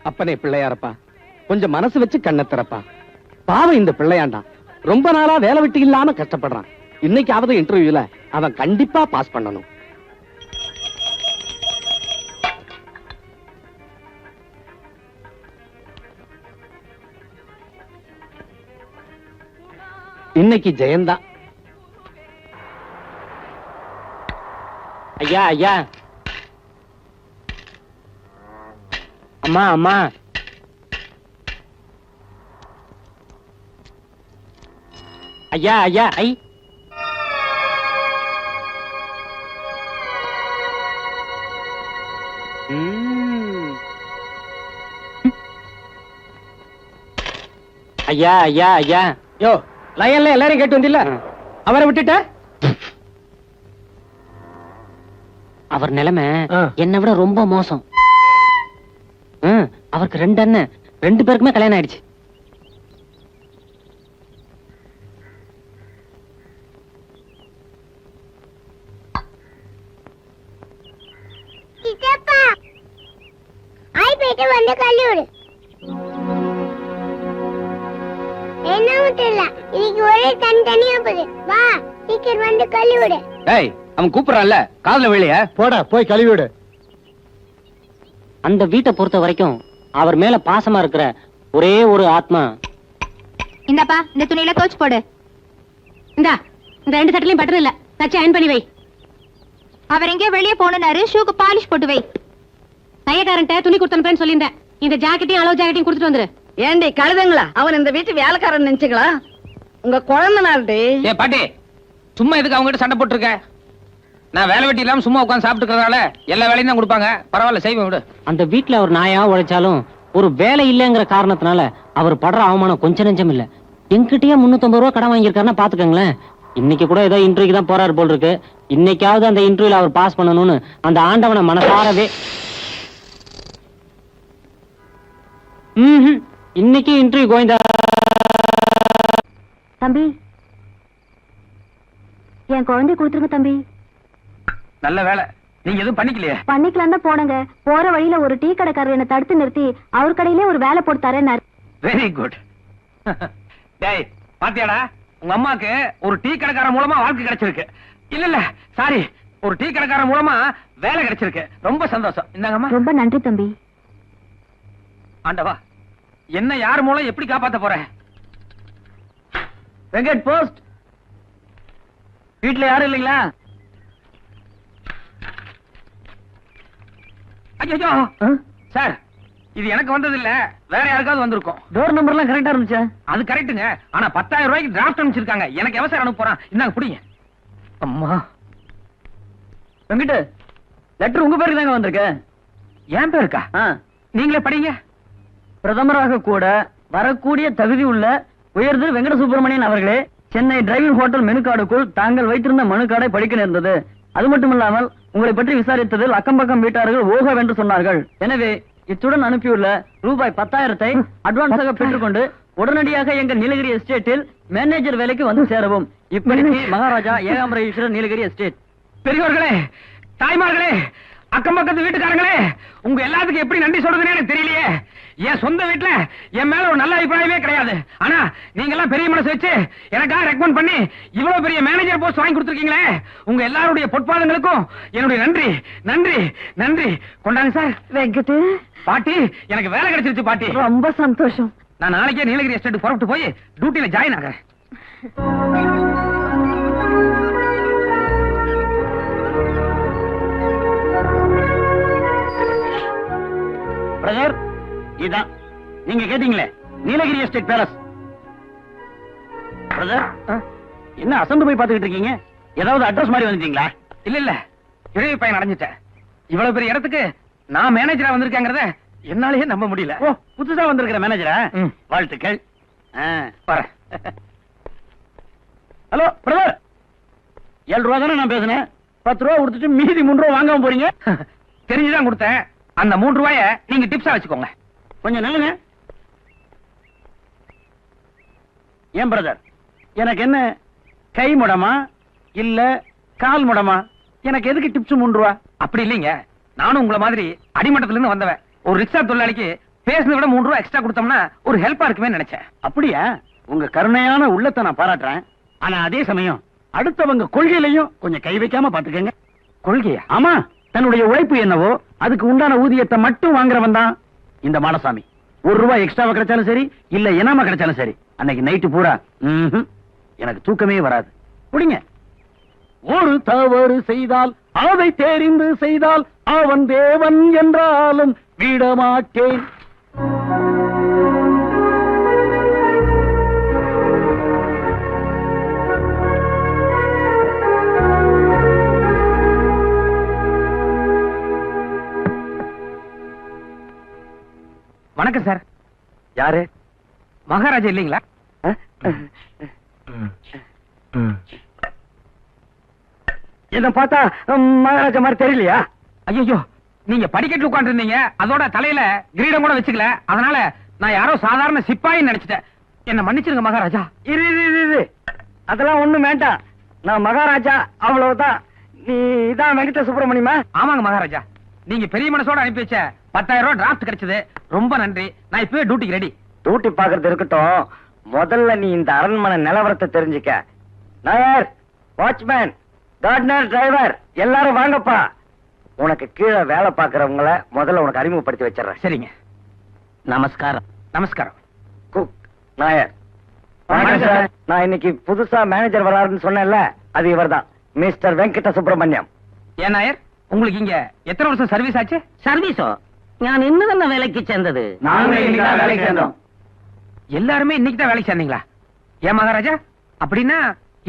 அப்பனே பிள்ளையாரப்பா, கொஞ்சம் மனசு வச்சு கண்ணை திறப்பா. பாவம் இந்த பிள்ளையாண்டா ரொம்ப நாளா வேலை வெட்டி இல்லாம கஷ்டப்படுறான். இன்னைக்காவது இன்டர்வியூல அவன் கண்டிப்பா பாஸ் பண்ணணும். இன்னைக்கு ஜெயந்தா. ஐயா ஐயா, அம்மா அம்மா, ஐயா ஐயா, ஐ ஐயா ஐயா ஐயா. யோ, லயன்ல எல்லாரையும் கேட்டு வந்தில்ல, அவரை விட்டுட்ட? அவர் நிலைமை என்னை விட ரொம்ப மோசம். அவருக்கு 2 அண்ணன், 2 பேருக்குமே கல்யாணம் ஆயிடுச்சு. வந்து கல்லூரி என்ன தெரியல, இன்னைக்கு ஒரே தனியா போகுது. வா சீக்கிரம் வந்து கல்லூரி. ஏய், அவன் கூப்பிடறான்ல, காதுல விழலையா? போடா போய் கழுவிடு. அந்த வீட்டை பொறுத்த வரைக்கும் அவர் மேல பாசமா இருக்கிற ஒரே ஒரு ஆத்மா. இந்தாப்பா, இந்த துணியில தோச்சு போடு. இந்தா, இந்த 2 சட்டிலையும் பட்டர் இல்ல, தச்சு அயன் பண்ணி வை. அவர் எங்கேயோ வெளியே போனாரு, ஷூக்கு பாலிஷ் போட்டு வை. தையக்காரன்ட்ட துணி கொடுத்தனுப்பேன்னு சொல்லியிருந்தேன். இந்த ஜாக்கெட்டையும் அளவு ஜாக்கெட்டையும் கொடுத்துட்டு வந்துரு. ஏண்டி கழுதுங்களா, அவன் இந்த வீட்டு வேலைக்காரன் நினைச்சுங்களா? உங்க குழந்தைனாருடி. ஏ பாட்டி, சும்மா எதுக்கு அவங்க கிட்ட சண்டை போட்டுருக்க? நான் வேலை வெட்டி இல்லாம சும்மா உட்காந்து சாப்பிட்டுக்கிறதால எல்லா வேலையும் தான் கொடுப்பாங்க. பரவாயில்ல, செய்வேன் விடு. அந்த வீட்டுல அவர் நாயா உழைச்சாலும் ஒரு வேலை இல்லைங்கிற காரணத்தினால அவர் படுற அவமானம் கொஞ்சம் நெஞ்சம் இல்ல. என்கிட்டயே 350 ரூபா கடன் வாங்கியிருக்காருன்னா பாத்துக்கங்களேன். இன்னைக்கு கூட ஏதோ இன்டர்வியூக்கு தான் போறாரு போல் இருக்கு. இன்னைக்காவது அந்த இன்டர்வியூல அவர் பாஸ் பண்ணணும்னு அந்த ஆண்டவனை மனசாரவே. இன்னைக்கு இன்டர்வியூ கோயந்தா. தம்பி, என் குழந்தை கொடுத்துருங்க தம்பி. நல்ல வேலை, நீங்க எதுவும் பண்ணிக்கலையே? பண்ணிக்கலாம் தான் போனங்க. போற வழியில ஒரு டீ கடைக்காரர் என்ன தடுத்து நிறுத்தி அவர் கடையிலே ஒரு வேலை போட்டு தரேன்னாரு. Very good. டேய் பாத்தியாடா, உங்க அம்மாக்கு ஒரு டீ கடைக்காரன் மூலமா வாழ்க்கை கிடைச்சிருக்கு. இல்ல இல்ல சாரி, ஒரு டீ கடைக்காரன் மூலமா வேலை கிடைச்சிருக்கு. ரொம்ப சந்தோஷம். இந்தாங்கம்மா. ரொம்ப நன்றி தம்பி. ஆண்டவா, என்ன யார் மூலம் எப்படி காப்பாத்த போற? வெங்கட் போஸ்ட். வீட்டுல யாரும் இல்லைங்களா? ஐயோ சார், இது எனக்கு வந்தது இல்ல, வேற யாருக்காவது வந்திருக்கும். டோர் நம்பர்லாம் கரெக்டா இருந்துச்சா? அது கரெக்ட்டுங்க. ஆனா 10,000 ரூபாய்க்கு டிராஃப்ட் அனுப்பிச்சிருக்காங்க. எனக்கு எவசாயம் அனுப்ப போறான். இந்தாங்க புடிங்க. அம்மா வெங்கட், லெட்டர் உங்க பேருக்கு தாங்க வந்திருக்க. என் பேருக்கா? நீங்களே படிங்க. பிரதமராக கூட வரக்கூடிய தகுதி உள்ள உயர்திரு வெங்கட சுப்பிரமணியன் அவர்களே, சென்னை டிரைவிங் ஹோட்டல் மெனு கார்டுக்குள் தாங்கள் வைத்திருந்த மனு கார்டை படிக்க நேர்ந்தது. அது மட்டுமில்லாமல் உங்களை பற்றி விசாரித்ததில் அக்கம் பக்கம் வீட்டார்கள் ஓகவென்று சொன்னார்கள். எனவே இத்துடன் அனுப்பியுள்ள ரூபாய் 10,000 அட்வான்ஸாக பெற்றுக்கொண்டு உடனடியாக எங்கள் நீலகிரி எஸ்டேட்டில் மேனேஜர் வேலைக்கு வந்து சேரவும். இப்படிக்கு மகாராஜா ஏகாம்பரேஸ்வரர், நீலகிரி எஸ்டேட். பெரியவர்களே, தாய்மார்களே, அக்கம் பக்கத்து வீட்டுக்காரங்களே, உங்க எல்லாத்துக்கும் எப்படி நன்றி சொல்றதுன்னு எனக்கு தெரியலையே. என் சொந்த வீட்டுல என் மேல ஒரு நல்ல அபிப்பிராயமே கிடையாது. ஆனா நீங்க எல்லாம் பெரிய மனசு வச்சு எனக்காக ரெக்கமெண்ட் பண்ணி இவ்வளவு பெரிய மேனேஜர் போஸ்ட் வாங்கி கொடுத்துருக்கீங்களே, உங்க எல்லாருடைய பொற்பாதங்களுக்கும் என்னுடைய நன்றி நன்றி நன்றி. கொண்டாங்க சார். வெங்கட் பாட்டி, எனக்கு வேலை கிடைச்சிருச்சு பாட்டி. ரொம்ப சந்தோஷம். நான் நாளைக்கே நீலகிரி எஸ்டேட் புறப்பட்டு போய் டியூட்டில ஜாயின் ஆகிறேன். பிரதர், இதான் நீங்க கேட்டீங்களே நீலகிரி எஸ்டேட் பேலஸ். பிரதர், என்ன அசந்து போய் பாத்துக்கிட்டு இருக்கீங்க? ஏதாவது அட்ரஸ் மாதிரி வந்துட்டீங்களா? இல்ல இல்ல, இழவி பையன் அடைஞ்சிட்டேன். இவ்வளவு பெரிய இடத்துக்கு நான் மேனேஜரா வந்திருக்கேங்கிறத என்னாலேயே நம்ப முடியல. ஓ, புதுசா வந்திருக்கிற மேனேஜரா? வாழ்த்துக்கள். வரேன். ஹலோ பிரதர், 7 ரூபா தானே நான் பேசினேன். 10 ரூபா கொடுத்துட்டு மீதி 3 ரூபா வாங்காம போறீங்க. தெரிஞ்சுதான் கொடுத்தேன். அந்த 3 ரூபாய நீங்க டிப்ஸா வச்சுக்கோங்க. கொஞ்சம் நல்லுங்க. ஏன் பிரதர், எனக்கு என்ன கை முடமா இல்ல கால் முடமா? எனக்கு எதுக்கு டிப்ஸ் 3 ரூபா? அப்படி இல்லைங்க, நானும் உங்களை மாதிரி அடிமட்டத்துல இருந்து வந்தவன். ஒரு ரிக்ஷா தொழிலாளிக்கு பேசுனதை விட 3 ரூபாய் எக்ஸ்ட்ரா கொடுத்தோம்னா ஒரு ஹெல்ப்பா இருக்குமே நினைச்சேன். அப்படியா? உங்க கருணையான உள்ளத்தை நான் பாராட்டுறேன். ஆனா அதே சமயம் அடுத்தவங்க கொள்கையிலையும் கொஞ்சம் கை வைக்காம பாத்துக்கங்க. கொள்கையா? ஆமா, தன்னுடைய உழைப்பு என்னவோ அதுக்கு உண்டான ஊதியத்தை மட்டும் வாங்குறவன் தான் இந்த மாடசாமி. 1 ரூபாய் எக்ஸ்ட்ராவா கிடைச்சாலும் சரி, இல்ல இனாம கிடைச்சாலும் சரி, அன்னைக்கு நைட்டு பூரா எனக்கு தூக்கமே வராது. புடிங்க. ஒரு தவறு செய்தால் அதை தெரிந்து செய்தால் அவன் தேவன் என்றாலும் விடமாட்டேன். வணக்கம் சார். யாரு? மகாராஜா இல்லீங்களா? என்ன பார்த்தா மகாராஜா மாதிரி தெரியலையா? ஐயோ, நீங்க படிக்கட்டு உட்கார்ந்து இருந்தீங்க, அதோட தலையில கிரீடம் கூட வச்சுக்கல, அதனால நான் யாரோ சாதாரண சிப்பாயின்னு நினைச்சிட்டேன். என்ன மன்னிச்சிருங்க மகாராஜா. இரு, அதெல்லாம் ஒண்ணும் வேண்டாம். நான் மகாராஜா அவ்வளவுதான். நீ இதான் வெங்கட சுப்பிரமணியமா? ஆமாங்க மகாராஜா, நீங்க பெரிய மனசோட அனுப்பி வச்ச 10,000 ரூபாய் டிராஃப்ட் கிடைச்சது. ரொம்ப நன்றி. நான் இப்பவே டியூட்டிக்கு ரெடி. டியூட்டி பாக்குறது இருக்கட்டும், முதல்ல நீ இந்த அரண்மனை நிலவரத்தை தெரிஞ்சுக்க. நாயர், வாட்ச்மேன், கார்டனர், டிரைவர் எல்லாரும் வாங்கப்பா. உனக்கு கீழே வேலை பாக்குறவங்கள முதல்ல உனக்கு அறிமுகப்படுத்தி வச்சிடறேன். சரிங்க. நமஸ்காரம். நமஸ்காரம். குக், நாயர். வணக்கம் சார். நான் இன்னைக்கு புதுசா மேனேஜர் வராருன்னு சொன்னேன்ல, அது இவர்தான், மிஸ்டர் வெங்கட சுப்பிரமணியம். ஏன் நாயர், உங்களுக்கு இங்க எத்தனை வருஷம் சர்வீஸ் ஆச்சு? சர்வீஸோ? நான் இன்னும் வேலைக்கு சேர்ந்தது. வேலைக்கு சேர்ந்தோம். எல்லாருமே இன்னைக்கு தான் வேலைக்கு சேர்ந்தீங்களா? ஏன் மகாராஜா, அப்படின்னா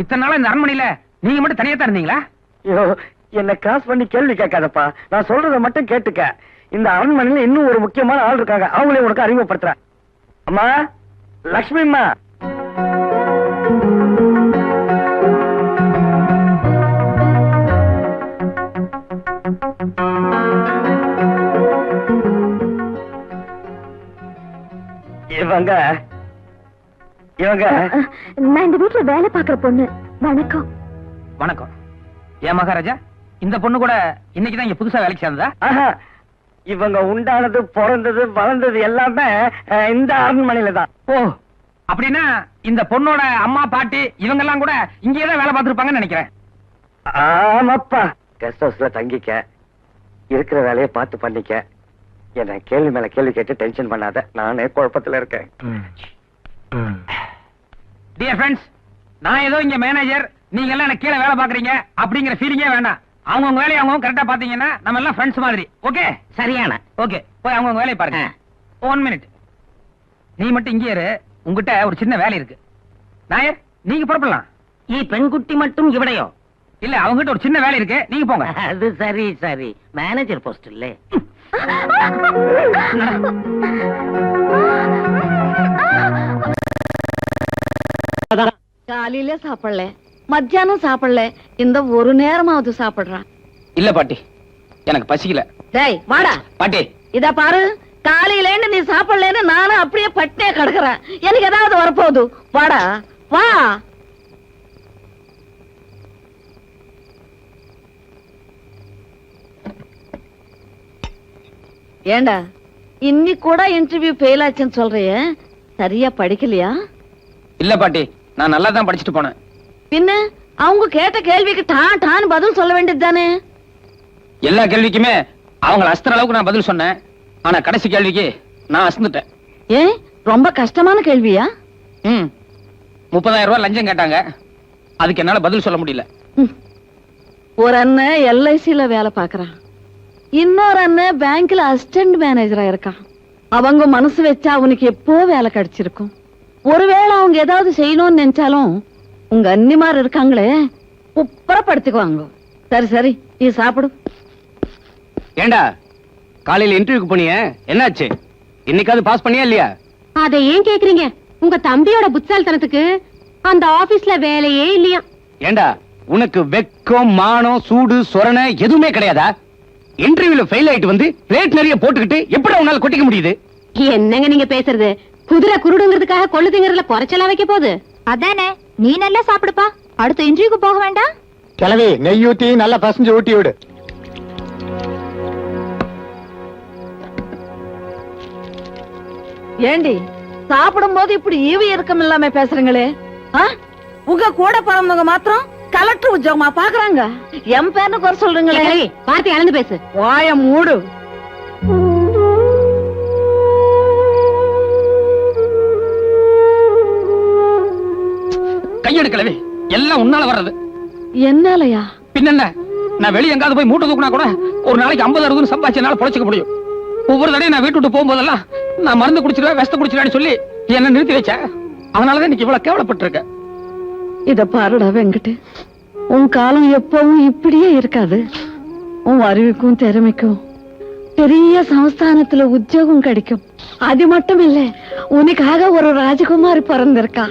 இத்தனை நாளா இந்த அரண்மனையில நீங்க மட்டும் தனியா தான் இருந்தீங்களா? ஐயோ, என்ன கிராஸ் பண்ணி கேள்வி கேட்காதப்பா. நான் சொல்றத மட்டும் கேட்டுக்க. இந்த அரண்மனையில இன்னும் ஒரு முக்கியமான ஆள் இருக்காங்க, அவங்களே உனக்கு அறிமுகப்படுத்துறேன். அம்மா, லக்ஷ்மி அம்மா. இவங்க நான் இந்த வீட்டுல வேலை பாக்குற பொண்ணு. வணக்கம். வணக்கம். ஏன் மகாராஜா, இந்த பொண்ணு கூட இன்னைக்கு தான் இங்க புதுசா வேலைக்கு சேர்ந்ததா? ஆஹா, இவங்க உண்டானது, பிறந்தது, வளர்ந்தது எல்லாமே இந்த அரண்மனையில தான். ஓ, அப்படின்னா இந்த பொண்ணோட அம்மா பாட்டி இவங்க எல்லாம் கூட இங்கேயே வேலை பார்த்திருப்பாங்கன்னு நினைக்கிறேன். ஆமாப்பா. கெஸ்ட் ஹவுஸ்ல தங்கிக்க, இருக்கிற வேலையை பார்த்து பண்ணிக்க. என்ன கேள்வி மேல கேள்வி கேட்டு டென்ஷன் பண்ணாத, நானே குழப்பத்துல இருக்கேன். டியர் ஃப்ரெண்ட்ஸ், நான் ஏதோ இங்க மேனேஜர், நீங்க எல்லாம் எனக்கு கீழே வேலை பாக்குறீங்க அப்படிங்கிற ஃபீலிங்கே வேண்டாம். அவங்கவுங்க வேலையை அவங்க கரெக்டா பாத்தீங்கன்னா நம்ம எல்லாம் ஃப்ரெண்ட்ஸ் மாதிரி. ஓகே? சரியான. ஓகே, போய் அவங்கவுங்க வேலையை பாருங்க. 1 மினிட். நீ மட்டும் இங்கே இரு, உங்ககிட்ட ஒரு சின்ன வேலை இருக்கு. நாயர், நீங்க புறப்படலாம். பெண்குட்டி மட்டும் இவடையோ? இல்ல, அவங்ககிட்ட ஒரு சின்ன வேலை இருக்கு, நீங்க போங்க. அது சரி, மேனேஜர் போஸ்ட் இல்ல. காலையில சாப்பிடல, மத்தியானம் சாப்பிடல, இந்த ஒரு நேரமாவது சாப்பிடுறான். இல்ல பாட்டி, எனக்கு பசிக்கல. டேய் வாடா பாட்டி. இத பாரு, காலையில நீ சாப்பிடலன்னு நானும் அப்படியே பட்டியே கிடக்குறேன். எனக்கு ஏதாவது வரப்போகுது. வாடா வா. ஏண்டா, இன்னைக்கு கூட இன்டர்வியூ ஃபெயில் ஆச்சுன்னு சொல்றியே, சரியா படிக்கலையா? இல்ல பாட்டி, நான் நல்லா தான் படிச்சுட்டு போனேன். பின்ன அவங்க கேட்ட கேள்விக்கு டான் பதில் சொல்ல வேண்டியது தானே? எல்லா கேள்விக்குமே அவங்கள அஸ்திர அளவுக்கு நான் பதில் சொன்னேன். ஆனா கடைசி கேள்விக்கு நான் அசந்துட்டேன். ஏன், ரொம்ப கஷ்டமான கேள்வியா? 30,000 ரூபாய் லஞ்சம் கேட்டாங்க, அதுக்கு என்னால பதில் சொல்ல முடியல. ஒரு அண்ணன் LICல வேலை பாக்குறான், இன்னொரு அண்ணன் பேங்க்ல அசிஸ்டன்ட் மேனேஜரா இருக்கான். அவங்க மனசு வச்சா அவனுக்கு எப்போ வேலை கிடைச்சிருக்கும். ஒருவேளை அவங்க ஏதாவது செய்யணும்னு நினைச்சாலும் உங்க அன்னிமார் இருக்காங்களே, உப்பரப்படுத்திக்குவாங்க. சரி நீ சாப்பிடு. ஏண்டா, காலையில இன்டர்வியூக்கு போனியே, என்னாச்சு? இன்னைக்காவது பாஸ் பண்ணியா இல்லையா? அதை ஏன் கேக்குறீங்க? உங்க தம்பியோட புத்தால்தனத்துக்கு அந்த ஆபீஸ்ல வேலையே இல்லையா? ஏண்டா, உனக்கு வெக்கம், மானம், சூடு, சொரணை எதுவுமே கிடையாதா? இன்டர்வியூல ஃபெயில் ஆயிட்டு வந்து பிளேட் நிறைய போட்டுக்கிட்டு எப்படி உன்னால கொட்டிக்க முடியுது? என்னங்க நீங்க பேசுறது? குதிரை குருடுங்கிறதுக்காக கொள்ளு திங்கறதுல குறைச்சலா வைக்க போகுது? அதானே, நீ நல்லா சாப்பிடுப்பா, அடுத்த இன்டர்வியூக்கு போக வேண்டாம். கிளவி, நெய் ஊத்தி நல்லா பசஞ்சு ஊட்டி விடு. ஏண்டி சாப்பிடும் போது இப்படி ஈவு இறக்கம் இல்லாம பேசுறீங்களே? ஆ? உங்க கூட பிறந்தவங்க மாத்திரம் கலெக்டர் உத்தியோகமா பாக்குறாங்க. என் பேர்னு குறை சொல்றீங்களே. வார்த்தை அளந்து பேசு. வாய மூடு. கையெடுக்கலவே, எல்லாம் உன்னால வர்றது. என்னாலயா? பின்ன நான் வெளிய எங்காவது போய் மூட்டை தூக்குனா கூட ஒரு நாளைக்கு 50-60 சம்பாதிச்சு என்னால பொழைச்சிக்க முடியும். ஒவ்வொரு தடையும் நான் வீட்டு விட்டு போகும்போதெல்லாம் நான் மருந்து குடிச்சிருவேன், விஷத்தை குடிச்சிருவேன்னு சொல்லி என்ன நிறுத்தி வச்ச. அதனாலதான் இன்னைக்கு இவ்வளவு கேவலப்பட்டிருக்க. இத பாருடா வெங்கட், உன் காலம் எப்பவும் இப்படியே இருக்காது. உன் அறிவுக்கும் திறமைக்கும் பெரிய சமஸ்தானத்துல உத்தியோகம் கிடைக்கும். அது மட்டும் இல்ல, உனக்காக ஒரு ராஜகுமாரி பிறந்திருக்கா.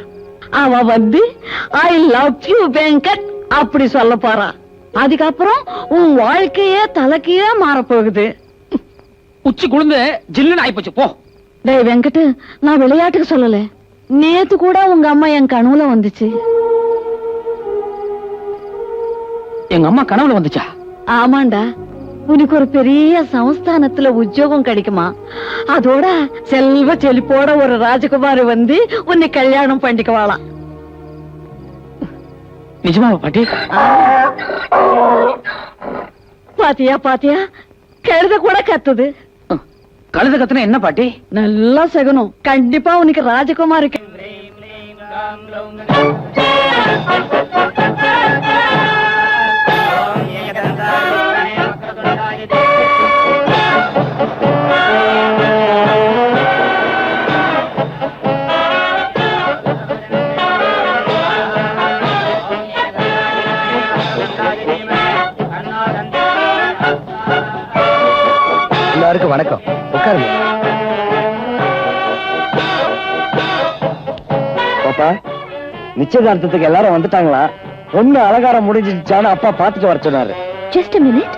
அவ வந்து ஐ லவ் யூ வெங்கட் அப்படி சொல்ல போறா. அதுக்கப்புறம் உன் வாழ்க்கையே தலைக்கீழா மாறப்போகுது. உச்சி குளிர்ந்து ஜில்லுன்னு ஆயிப்போச்சு போ. டேய் வெங்கட், நான் விளையாட்டுக்கு சொல்லல. நேத்து கூட உங்க அம்மா என் கனவுல வந்துச்சு. எங்க அம்மா கனவுல வந்துச்சா? ஆமாண்டா, உனக்கு ஒரு பெரிய சமஸ்தானத்துல உத்தியோகம் கிடைக்குமா. அதோட செல்வ செழிப்போட ஒரு ராஜகுமாரி வந்து உன்னை கல்யாணம் பண்ணிக்குவாளாம். நிஜமா பாட்டி? பாத்தியா பாத்தியா, கழுத கூட கத்துது. கழுத கத்துனா என்ன பாட்டி? நல்லா சகனம். கண்டிப்பா உனக்கு ராஜகுமாரி எல்லாருக்கும் வணக்கம். உட்காருங்க. பாப்பா, நிச்சயதார்த்தத்துக்கு எல்லாரும் வந்துட்டாங்களா? பொண்ணு அலங்காரம் முடிஞ்சிருச்சான்னு அப்பா பாத்துட்டு வர சொன்னாரு. Just a minute.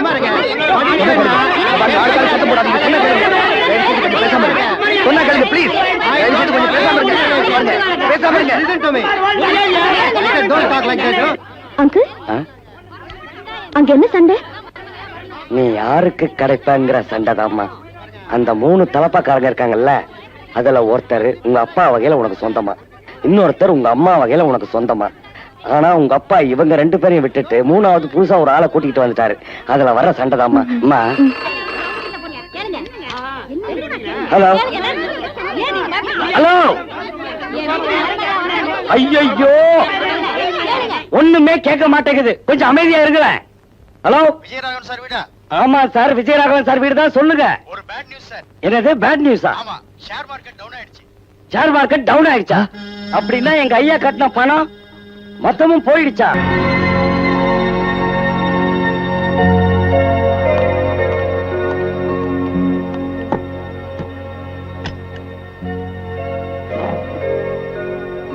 அங்கிள், அங்க என்ன சண்டை? நீ யாருக்கு கிடைப்பங்கிற சண்டைதாம்மா. அந்த 3 தலப்பாக்காரங்க இருக்காங்கல்ல, அதுல ஒருத்தர் உங்க அப்பா வகையில உனக்கு சொந்தமா, இன்னொருத்தர் உங்க அம்மா வகையில உனக்கு சொந்தமா. ஆனா உங்க அப்பா இவங்க 2 பேரையும் விட்டுட்டு 3வது புதுசா ஒரு ஆளை கூட்டிட்டு வந்துட்டாரு. அதுல வர்ற சண்டைதாம்மா. அம்மா, ஹலோ ஹலோ. ஐயோ, ஒண்ணுமே கேட்க மாட்டேங்குது. கொஞ்சம் அமைதியா இருங்களேன். ஹலோ, விஜயராகவன் சார் வீடா? ஆமா சார், விஜயராகவன் சார் வீடு தான். சொல்லுங்க. ஒரு பேட் நியூஸ் சார். என்னது பேட் நியூஸா? ஆமா, ஷேர் மார்க்கெட் டவுன் ஆயிடுச்சு. ஷேர் மார்க்கெட் டவுன் ஆயிடுச்சா? அப்படின்னா எங்க ஐயா கட்டின பணம் மொத்தமும் போயிடுச்சா?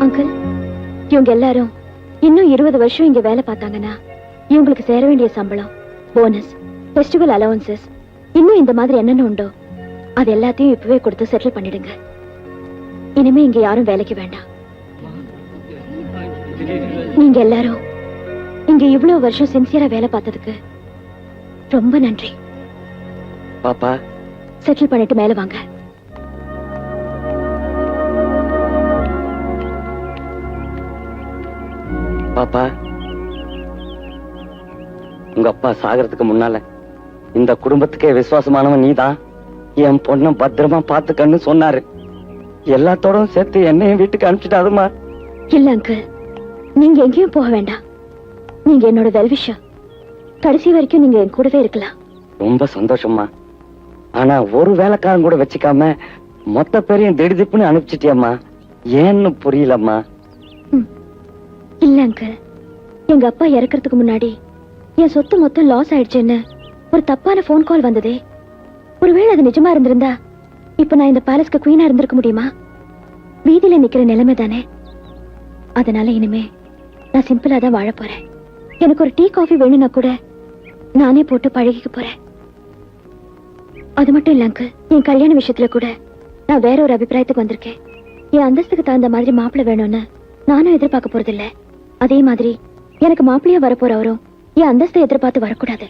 அங்கிள், இவங்க எல்லாரும் இன்னும் 20 வருஷம் இங்க வேலை பார்த்தாங்கன்னா இவங்களுக்கு சேர வேண்டிய சம்பளம், போனஸ், ஃபெஸ்டிவல் அலவன்சஸ், இன்னும் இந்த மாதிரி என்னென்ன உண்டோ அது எல்லாத்தையும் இப்பவே கொடுத்து செட்டில் பண்ணிடுங்க. இனிமே இங்க யாரும் வேலைக்கு வேண்டாம். நீங்க எல்லாரும் இங்க இவ்வளவு வருஷம் சின்சியரா வேலை பார்த்ததுக்கு ரொம்ப நன்றி. பாப்பா, செட்டில் பண்ணிட்டு மேல வாங்க. பாப்பா, உங்க அப்பா சாகறதுக்கு முன்னால இந்த குடும்பத்துக்கே விசுவாசமானவன் நீதான். என் பொண்ண பத்திரமா பாத்துக்கன்னு சொன்னாரு. எல்லாத்தோடும் சேர்த்து என்னையும் வீட்டுக்கு அனுப்பிச்சிட்டாருமா. இல்ல அங்கிள், நீங்க எங்கேயும் போக வேண்டாம். நீங்க என்னோட வெல்விஷர். கடைசி வரைக்கும் நீங்க என் கூடவே இருக்கலாம். ரொம்ப சந்தோஷம்மா. ஆனா ஒரு வேலைக்காரன் கூட வச்சுக்காம மொத்த பேரையும் திடுதிப்புன்னு அனுப்பிச்சிட்டியம்மா. ஏன்னு புரியலம்மா. இல்ல அங்கிள், எங்க அப்பா இறக்கிறதுக்கு முன்னாடி என் சொத்து மொத்தம் லாஸ் ஆயிடுச்சுன்னு ஒரு தப்பான போன் கால் வந்ததே. ஒருவேளை அது நிஜமா இருந்திருந்தா இப்ப நான் இந்த பேலஸ்க்கு குவீனா இருந்திருக்க முடியுமா? வீதியில நிக்கிற நிலைமை தானே. அதனால இனிமே நான் சிம்பிளா தான் வாழ போறேன். எனக்கு ஒரு டீ காஃபி வேணும்னா கூட நானே போட்டு பழகிக்க போறேன். அது மட்டும் இல்ல அங்கிள், என் கல்யாண விஷயத்துல கூட நான் வேற ஒரு அபிப்பிராயத்துக்கு வந்திருக்கேன். என் அந்தஸ்துக்கு தகுந்த மாதிரி மாப்பிள்ளை வேணும்னு நானும் எதிர்பார்க்க போறதில்ல. அதே மாதிரி எனக்கு மாப்பிள்ளையா வரப்போறவரும் என் அந்தஸ்தை எதிர்பார்த்து வரக்கூடாது.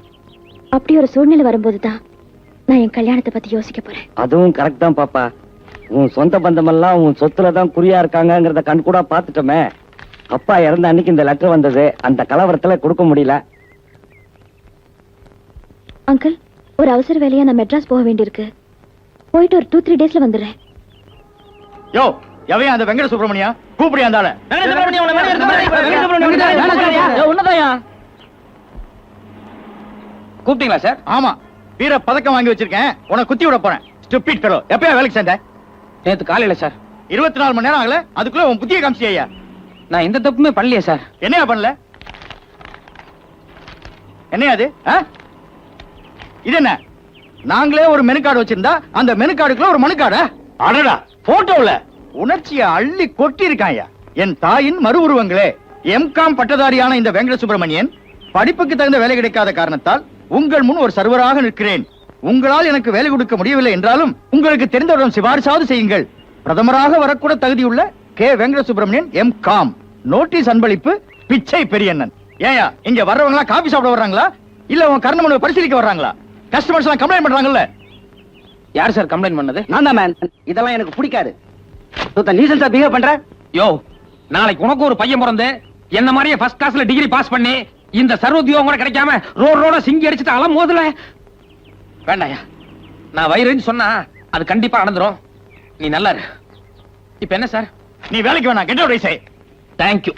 அப்படி ஒரு சூழ்நிலை வரும்போதுதான் நான் என் கல்யாணத்தை பத்தி யோசிக்க போறேன். அதுவும் கரெக்ட் தான் பாப்பா. உன் சொந்த பந்தமெல்லாம் உன் சொத்துல தான் குறியா இருக்காங்கங்கிறத கண் கூட பாத்துட்டோமே. அப்பா இறந்த அன்னைக்கு இந்த லெட்டர் வந்தது. அந்த கலவரத்துல கொடுக்க முடியல. அங்கிள், ஒரு அவசர வேலையா நான் மெட்ராஸ் போக வேண்டியிருக்கு. போயிட்டு ஒரு 2-3 டேஸ்ல வந்துடுறேன். யோ, எவையா அந்த வெங்கட சுப்பிரமணியா? கூப்பிடியா இருந்தால? கூப்பிட்டீங்களா சார்? ஆமா, வீர பதக்கம் வாங்கி வச்சிருக்கேன். உனக்கு குத்தி விட போறேன். Stupid fellow. எப்பயா வேலைக்கு சேர்ந்த? நேத்து காலையில சார். 24 மணி நேரம் ஆகல, அதுக்குள்ள உன் புத்திய காமிச்சியா? நான் எந்த தப்புமே பண்ணலையே சார். என்னையா பண்ணல? என்னையா அது? இது என்ன? நாங்களே ஒரு மெனு கார்டு வச்சிருந்தா அந்த மெனு கார்டுக்குள்ள ஒரு மனு கார்டு. அடடா, போட்டோல உணர்ச்சியை அள்ளி கொட்டி இருக்காயா. என் தாயின் மறு உருவங்களே. எம்காம் பட்டதாரியான இந்த வெங்கட சுப்பிரமணியன் படிப்புக்கு தகுந்த வேலை கிடைக்காத காரணத்தால் உங்கள் முன் ஒரு சர்வராக நிற்கிறேன். உங்களால் எனக்கு வேலை கொடுக்க முடியவில்லை என்றாலும் உங்களுக்கு தெரிந்தவரிடம் சிபாரிசாவது செய்யுங்கள். பிரதமராக வரக்கூட தகுதியுள்ள K Venkata Subramanian M Com. Notice அன்பளிப்பு, பிச்சை பெரியண்ணன். ஏயா, இங்க வர்றவங்களா காபி சாப்பிட வர்றாங்களா இல்ல உன் கர்ணமனுவை பரிசீலிக்க வர்றாங்களா? கஸ்டமர்ஸ் எல்லாம் கம்ப்ளைண்ட் பண்றாங்கல்ல. யார் சார் கம்ப்ளைண்ட் பண்ணது? நான் தான் மேன். இதெல்லாம் எனக்கு பிடிக்காது. நீசன்ஸா பிஹேவ் பண்ற. யோ, நாளைக்கு உனக்கு ஒரு பையன் பிறந்து என்ன மாதிரியே ஃபர்ஸ்ட் கிளாஸ்ல டிகிரி பாஸ் பண்ணி இந்த சர்வோத்தியோகம் கூட கிடைக்காம ரோட சிங்கி அடிச்சுட்டு அலம் மோதல வேண்டாயா. நான் வயிறுன்னு சொன்னா அது கண்டிப்பா நடந்துரும். நீ நல்லா இரு. இப்ப என்ன சார்? நீ வேலைக்கு வேணாம், get out I. Thank you.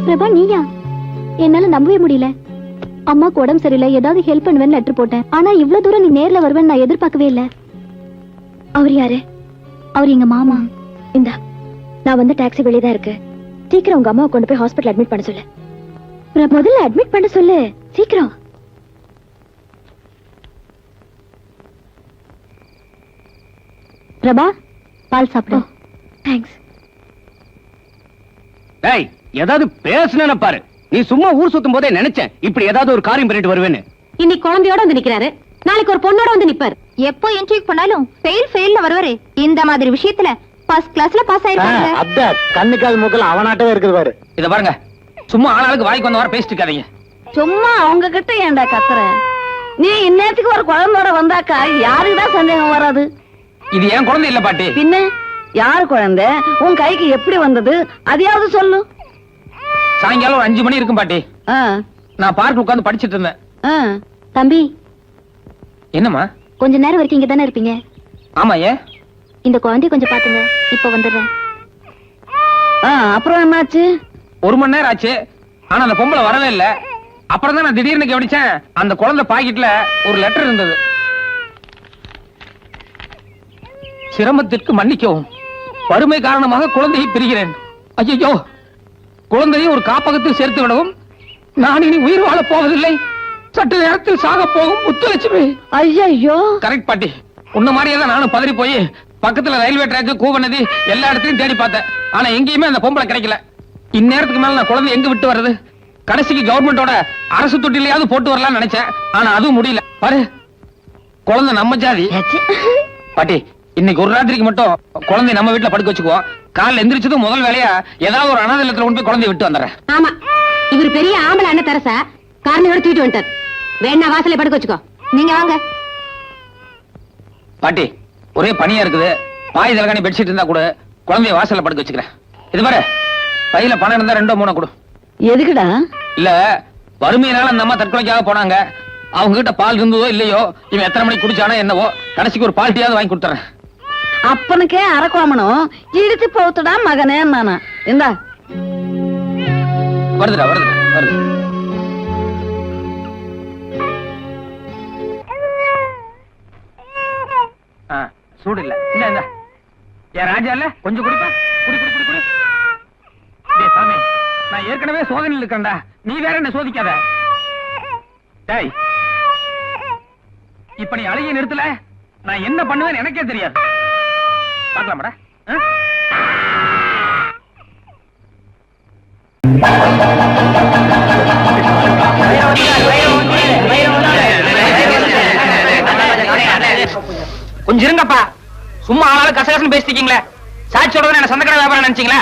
Prabha, நீயா? என்னால நம்பவே முடியல. அம்மாக்கு உடம்பு சரியில்லை, ஏதாவது ஹெல்ப் பண்ணுவேன்னு லெட்டர் போட்டேன். ஆனா இவ்வளவு தூரம் நீ நேர்ல வருவேன்னு நான் எதிர்பார்க்கவே இல்ல. அவர் யாரு? அவர் எங்க மாமா. இந்தா, நான் வந்து டாக்ஸி வெளியே தான் இருக்கு. சீக்கிரம் உங்க அம்மாவை கொண்டு போய் ஹாஸ்பிட்டல் அட்மிட் பண்ண சொல்லு. முதல்ல அட்மிட் பண்ண சொல்லு, சீக்கிரம். பிரபா, பால் சாப்பிடு. தேங்க்ஸ். டேய், ஏதாவது பேசுன பாரு. நீ சும்மா ஊர் சுத்தும் போதே நினைச்சேன் இப்படி ஏதாவது ஒரு காரியம் பண்ணிட்டு வருவேன்னு. இன்னைக்கு குழந்தையோட வந்து நிக்கிறாரு, நாளைக்கு ஒரு பொண்ணோட வந்து நிப்பாரு. எப்போ இன்டர்வியூ பண்ணாலும் ஃபெயில்ல வருவாரு. இந்த மாதிரி விஷயத்துல ஃபர்ஸ்ட் கிளாஸ்ல பாஸ் ஆயிருக்காங்க. அத கண்ணுக்காது மூக்கல அவனாட்டவே இருக்குது பாரு. இத பாருங்க, சும்மா ஆளாளுக்கு வாய்க்கு வந்த வர பேசிட்டு இருக்காதீங்க. சும்மா அவங்க கிட்ட ஏன்டா கத்துற? நீ இந்நேரத்துக்கு ஒரு குழந்தையோட வந்தாக்கா யாருக்குதான் சந்தேகம் வராது? இது ஏன் குழந்தை இல்ல பாட்டி. பின்ன யாரு குழந்தை? உன் கைக்கு எப்படி வந்தது அதையாவது சொல்லு. சாயங்காலம் ஒரு 5 மணி இருக்கும் பாட்டி. நான் பார்க் உட்கார்ந்து படிச்சிட்டு இருந்தேன். தம்பி, என்னம்மா? கொஞ்ச நேரம் வரைக்கும் இங்க தானே இருப்பீங்க? ஆமா. ஏன்? இந்த குழந்தைய கொஞ்சம் பாத்துங்க, இப்ப வந்துடுறேன். அப்புறம் என்னாச்சு? 1 மணி நேரம் ஆச்சு, ஆனா அந்த பொம்பளை வரவே இல்ல. அப்புறம் தான் நான் திடீர்னு கவனிச்சேன், அந்த குழந்தை பாக்கெட்ல ஒரு லெட்டர் இருந்தது. சிரமத்திற்கு மன்னிக்கவும், வறுமை காரணமாக குழந்தையை பிரிகிறேன். ஐயோ, குழந்தையை ஒரு காப்பகத்தில் சேர்த்து விடவும், நான் இனி உயிர் வாழப் போவதில்லை. சற்று நேரத்தில் சாக போகும் முத்துலட்சுமி. ஐயோ, கரெக்ட் பாட்டி. உன்ன மாதிரியே தான் நானும் பதறி போய் பக்கத்துல ரயில்வே ட்ராக், கூவ நதி எல்லா இடத்துலயும் தேடி பார்த்தேன். ஆனா எங்கேயுமே அந்த பொம்பளை கிடைக்கல. இந்நேரத்துக்கு மேல நான் குழந்தை எங்க விட்டு வர்றது? கடைசிக்கு கவர்மெண்டோட அரசு தொட்டிலையாவது போட்டு வரலாம்னு நினைச்சேன். ஆனா அதுவும் முடியல. பாரு, குழந்தை நம்ம ஜாதி. பாட்டி, இன்னைக்கு ஒரு ராத்திரிக்கு மட்டும் குழந்தை நம்ம வீட்டுல படுக்க வச்சுக்குவோம். காலைல எந்திரிச்சதும் முதல் வேலையா ஏதாவது ஒரு அனாதை இல்லத்துல கொண்டு போய் குழந்தைய விட்டு வந்துடுறேன். ஆமா, இவர் பெரிய ஆம்பளை அண்ணன் தரசா காரணையோட தூக்கிட்டு வந்துட்டார். வேணா வாசல்ல படுக்க வச்சுக்கோ. நீங்க வாங்க. பாட்டி, ஒரே பனியா இருக்குது. பாய் தலகாணி பெட்ஷீட் இருந்தா கூட குழந்தைய வாசல்ல படுக்க வச்சுக்கிறேன். இது பாரு, பையில பணம் இருந்தா 2-3 கொடு. எதுக்குடா? இல்ல, வறுமையினால அந்த அம்மா தற்கொலைக்காக போனாங்க. அவங்க கிட்ட பால் இருந்ததோ இல்லையோ, இவன் எத்தனை மணிக்கு குடிச்சானோ என்னவோ, கடைசிக்கு ஒரு பால்ட்டியாவது வாங்கி கொடுத்துறேன். அப்பனுக்கே அரக்கோமனும் இழுத்து போத்துடா மகனே நானா. இந்தா வருதுடா வருது. சூடு இல்ல. இந்த என் ராஜா இல்ல, கொஞ்சம் குடிப்பா. குடி குடி குடி குடி. டேய் சாமி, நான் ஏற்கனவே சோதனையில் இருக்கேன்டா, நீ வேற என்ன சோதிக்காத. டேய், இப்ப நீ அழுகிய நிறுத்தல, நான் என்ன பண்ணுவேன்னு எனக்கே தெரியாது. பாக்கலாமாடா? கொஞ்சம் இருங்கப்பா. சும்மா ஆளால கசகசன்னு பேசிட்டீங்களே. சாட்சியோட என்ன சொந்தக்கடை வியாபாரம் நினைச்சீங்களா?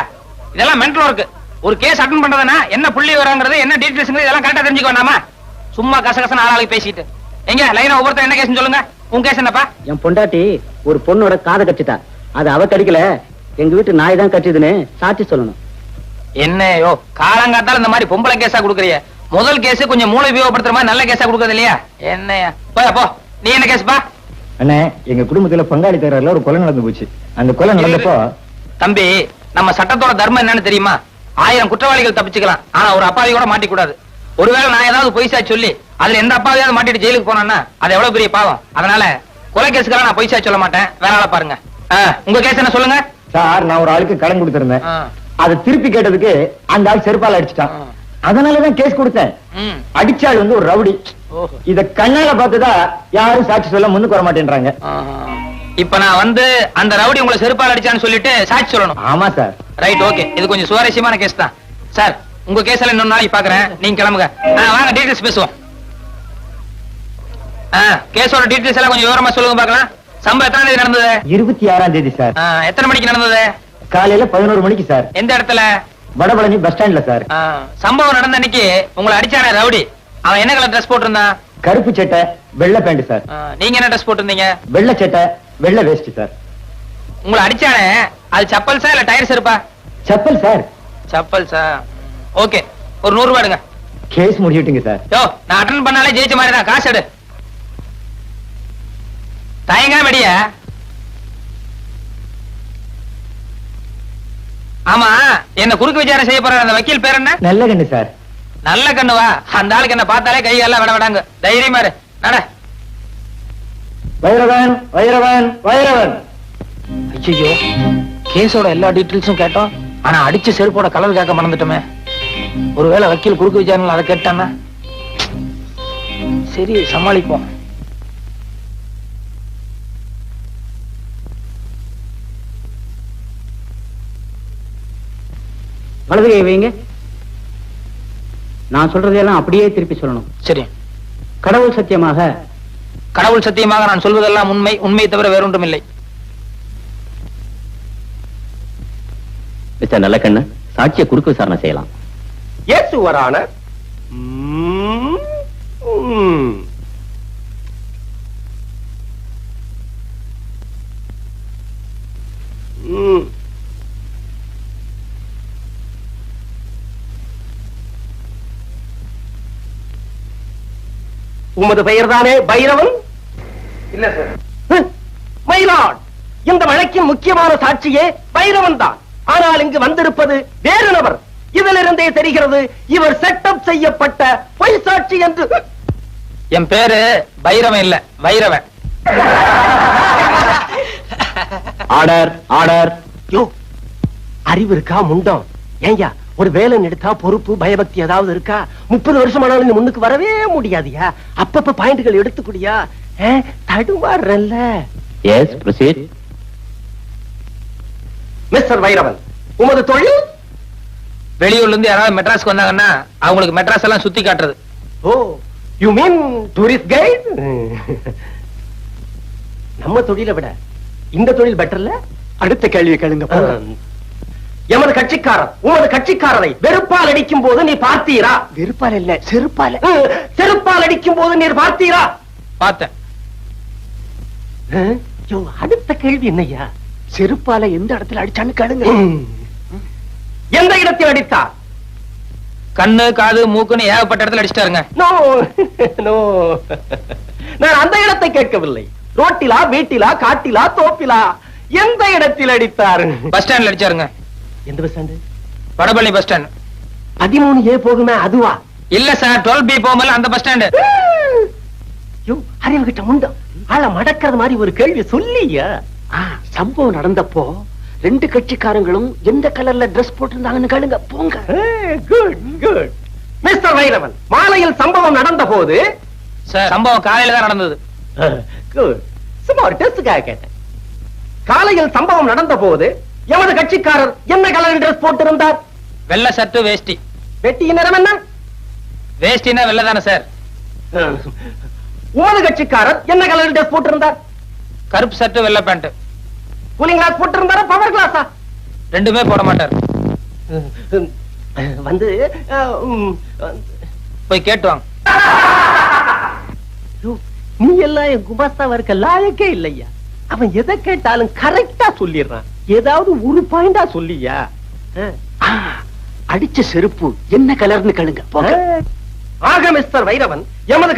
இதெல்லாம் மென்டல் ஒர்க். ஒரு கேஸ் அட்டன் பண்றதுன்னா என்ன புள்ளி வராங்கிறது, என்ன டீடைல்ஸ் இதெல்லாம் கரெக்டா தெரிஞ்சுக்க வேண்டாமா? சும்மா கசகசன்னு ஆளாளுக்கு பேசிட்டு. எங்க லைனா ஒவ்வொருத்தர் என்ன கேஸ்னு சொல்லுங்க. உங்க கேஸ் என்னப்பா? என் பொண்டாட்டி ஒரு பொண்ணோட காதை கட்டிட்டா. அது அவ கடிக்கல, எங்க வீட்டு நாய் தான் கட்டிதுன்னு சாட்சி சொல்லணும். என்னையோ காலங்காத்தால இந்த மாதிரி பொம்பளை கேஸா கொடுக்குறிய. முதல் கேஸ் கொஞ்சம் மூளை உபயோகப்படுத்துற மாதிரி நல்ல கேஸா கொடுக்கறது இல்லையா? என்னையா போயா போ. நீ என்ன கேஸ்பா? அண்ணே, எங்க குடும்பத்துல பங்காளி தகராறுல ஒரு கொலை நடந்து போச்சு. அந்த கொலை நடந்தப்போ தம்பி, நம்ம சட்டத்தோட தர்மம் என்னன்னு தெரியுமா? 1000 குற்றவாளிகள் தப்பிச்சுக்கலாம், ஆனா ஒரு அப்பாவி கூட மாட்டிக்க கூடாது. ஒருவேளை நான் ஏதாவது பொய்சா சொல்லி அதுல எந்த அப்பாவையாவது மாட்டிட்டு ஜெயிலுக்கு போனான்னா அது எவ்வளவு பெரிய பாவம். அதனால கொலை கேஸுக்கெல்லாம் நான் பொய்சா சொல்ல மாட்டேன். வேற ஆளை பாருங்க. உங்க கேஸ் என்ன சொல்லுங்க சார். நான் ஒரு ஆளுக்கு கடன் கொடுத்திருந்தேன். அதை திருப்பி கேட்டதுக்கு அந்த ஆள் செருப்பால அடிச்சுட்டான். அதனாலதான் கேஸ் கொடுத்தேன். அடிச்சாள் வந்து ஒரு ரவுடி. இத கண்ணால பார்த்ததா யாரும் சாட்சி சொல்ல முன்னுக்கு வர மாட்டேன்றாங்க. இப்ப நான் வந்து அந்த ரவுடி உங்களை செருப்பால் அடிச்சான்னு சொல்லிட்டு சாட்சி சொல்லணும். ஆமா சார். Right, okay. இது கொஞ்சம் சுவாரஸ்யமான கேஸ் தான் சார். உங்க கேஸ்ல இன்னொரு நாளைக்கு பாக்குறேன். நீங்க கிளம்புங்க. வாங்க டீடைல்ஸ் பேசுவோம். கேஸோட டீடைல்ஸ் எல்லாம் கொஞ்சம் விவரமா சொல்லுங்க பார்க்கலாம். சம்பவம் எத்தனை தேதி நடந்தது? 26ஆம் தேதி சார். எத்தனை மணிக்கு நடந்தது? காலையில 11 மணிக்கு சார். எந்த இடத்துல? வடபழனி பஸ் ஸ்டாண்ட்ல சார். சம்பவம் நடந்த அன்னைக்கு உங்களை அடிச்சான ரவுடி அவன் என்ன கலர் ட்ரெஸ் போட்டிருந்தான்? கருப்பு சட்டை வெள்ளை பேண்ட் சார். நீங்க என்ன ட்ரெஸ் போட்டிருந்தீங்க? வெள்ளை சட்டை வெள்ளை வேஷ்டி சார். உங்களை அடிச்சானே அது சப்பல்ஸா இல்ல டயர் செருப்பா? செப்பல் சார். சப்பல்ஸா? ஓகே, ஒரு 100 ரூபாய் எடுங்க. கேஸ் முடிச்சிட்டீங்க சார். யோ, நான் அட்டெண்ட் பண்ணாலே ஜெயிச்ச மாதிரி தான். காசு எடு. தயங்காம வெடியா. ஆமா, என்ன குறுக்கு விசாரணை செய்ய போற அந்த வக்கீல் பேர் என்ன? நல்ல கண்ணு சார். நல்ல கண்ணுவா? அந்த ஆளுக்கு என்ன பார்த்தாலே கை எல்லாம் விட விடாங்க. தைரியமா இரு. நட. வைரவன் வைரவன் வைரவன். ஐயோ, கேஸோட எல்லா டீடைல்ஸும் கேட்டோம், ஆனா அடிச்ச செருப்போட கலர் கேட்க மறந்துட்டோமே. ஒருவேளை வக்கீல் குறுக்கு விசாரணை அதை கேட்டானா? சரி, சமாளிப்போம். வலது கை வைங்க. நான் சொல்றதெல்லாம் அப்படியே திருப்பி சொல்லணும். சரி. கடவுள் சத்தியமாக. கடவுள் சத்தியமாக நான் சொல்வதெல்லாம் உண்மை, உண்மையை தவிர வேறொன்றும் இல்லை. மிஸ்டர் நல்லக்கண்ணு, சாட்சியை குறுக்கு விசாரணை செய்யலாம். இயேசுவரான உமது பெயர்தானே பைரவன்? இல்ல சார். மயிலாட், இந்த வழக்கின் முக்கியமான சாட்சியே பைரவன் தான். ஆனால் இங்கு வந்திருப்பது வேறு நபர். இதிலிருந்தே தெரிகிறது இவர் செட்டப் செய்யப்பட்ட பொய் சாட்சி என்று. என் பேரு பைரவன் இல்ல, வைரவன். Order order. யோ, அறிவு இருக்கா முண்டம்? ஏய்யா, ஒரு வேலை எடுத்தா பொறுப்பு பயபக்தி ஏதாவது இருக்கா? 30 வருஷம் ஆனாலும் நீ முன்னுக்கு வரவே முடியாதியா? அப்பப்ப பாயிண்ட்கள் எடுத்துக்கூடியா? தடுமாறல்ல. Yes, proceed. மிஸ்டர் வைரவன், உமது தொழில்? வெளியூர்ல இருந்து யாராவது மெட்ராஸ்க்கு வந்தாங்கன்னா அவங்களுக்கு மெட்ராஸ் எல்லாம் சுத்தி காட்டுறது. ஓ, யூ மீன் டூரிஸ்ட் கைட்? நம்ம தொழிலை விட இந்த தொழில் பெட்டர்ல? அடுத்த கேள்வி கேளுங்க. எமது கட்சிக்காரர் உமது கட்சிக்காரரை வெறுப்பால் அடிக்கும் போது நீ பார்த்தீரா? வெறுப்பால் இல்ல, செருப்பால். செருப்பால் அடிக்கும் போது நீர் பார்த்தீரா? பார்த்தேன். அடுத்த கேள்வி என்னையா? செருப்பால எந்த இடத்துல அடிச்சான்னு கேளுங்க. எந்த இடத்தில் அடித்தார்? கண்ணு காது மூக்குன்னு ஏகப்பட்ட இடத்துல அடிச்சிட்டாருங்க. நோ நோ, நான் அந்த இடத்தை கேட்கவில்லை. ரோட்டிலா, வீட்டிலா, காட்டிலா, தோப்பிலா, எந்த இடத்தில் அடித்தார்? பஸ் ஸ்டாண்ட்ல அடிச்சாருங்க. எந்த bus stand? Vadapalani bus stand. 13A போகுமே அதுவா? இல்ல சார், 12B போகும்போது அந்த பஸ் ஸ்டாண்டு. அறிவு கிட்ட முண்டம் ஆள மடக்கிறது மாதிரி ஒரு கேள்வி சொல்லியா? சம்பவம் நடந்தப்போ 2 கட்சிக்காரங்களும் எந்த கலர்ல டிரெஸ் போட்டிருந்தாங்கன்னு கேளுங்க. போங்க. Good good. மிஸ்டர் வைரவன், மாலையில் சம்பவம் நடந்த போது? சார், சம்பவம் காலையில தான் நடந்தது. குட். சும்மா ஒரு டெஸ்டுக்காக கேட்டேன். காலையில் சம்பவம் நடந்த போது எமது கட்சிக்காரர் என்ன கலர் டிரெஸ் போட்டிருந்தார்? வெள்ளை சட்டு வேஷ்டி. வெட்டியின் நிறம் என்ன? வேஷ்டினா வெள்ளை தானே சார். உமது கட்சிக்காரர் என்ன கலர் டிரெஸ் போட்டிருந்தார்? கருப்பு சட்டு வெள்ளை பேண்ட். கூலிங் கிளாஸ் போட்டு இருந்தாரா பவர் கிளாஸா? ரெண்டுமே போட மாட்டார். வந்து போய் கேட்டு வாங்க. நீ எல்லாம் என் குமாஸ்தாவா இருக்க லாயக்கே இல்லையா? அவன் எதை கேட்டாலும் கரெக்டா சொல்லிடுறான். ஏதாவது ஒரு பாயிண்டா சொல்லியா? அடிச்ச செருப்பு என்ன கலர்னு கழுங்க. ஆக மிஸ்டர் வைரவன், எமது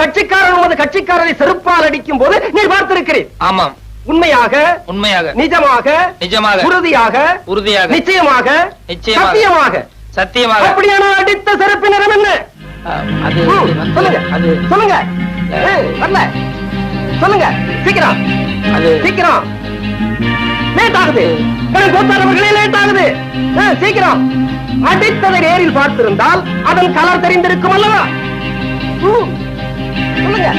கட்சிக்காரரை செருப்பால் அடிக்கும் போது நீ பார்த்திருக்கிறேன். ஆமாம். உண்மையாக உண்மையாக நிஜமாக நிஜமாக உறுதியாக உறுதியாக நிச்சயமாக நிச்சயமாக சத்தியமாக சத்தியமாக. அப்படியான அடித்த செருப்பு நிறம் என்ன? அது சொல்லுங்க. அது சொல்லுங்க. வரல சொல்லுங்க. சீக்கிரம் அது சீக்கிரம். லேட் ஆகுது. கோத்தாரவர்களே லேட் ஆகுது. சீக்கிரம். அடித்ததை நேரில் பார்த்திருந்தால் அதன் கலர் தெரிந்திருக்கும் அல்லவா? சொல்லுங்க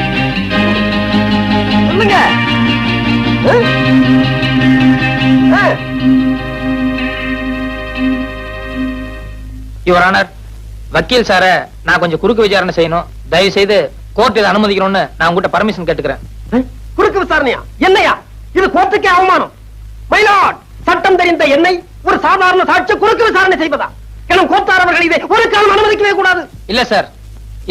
சொல்லுங்க. யுவர் ஆனர், வக்கீல் சார நான் கொஞ்சம் குறுக்கு விசாரணை செய்யணும். தயவு செய்து கோர்ட் இதை அனுமதிக்கணும்னு நான் உங்ககிட்ட பர்மிஷன் கேட்டுக்கிறேன். குறுக்கு விசாரணையா? என்னையா இது? கோர்ட்டுக்கே அவமானம். மயிலாட், சட்டம் தெரிந்த என்னை ஒரு சாதாரண சாட்சி குறுக்கு விசாரணை செய்வதா? எனும் கோத்தாரவர்கள் இதை ஒரு காலம் அனுமதிக்கவே கூடாது. இல்ல சார்,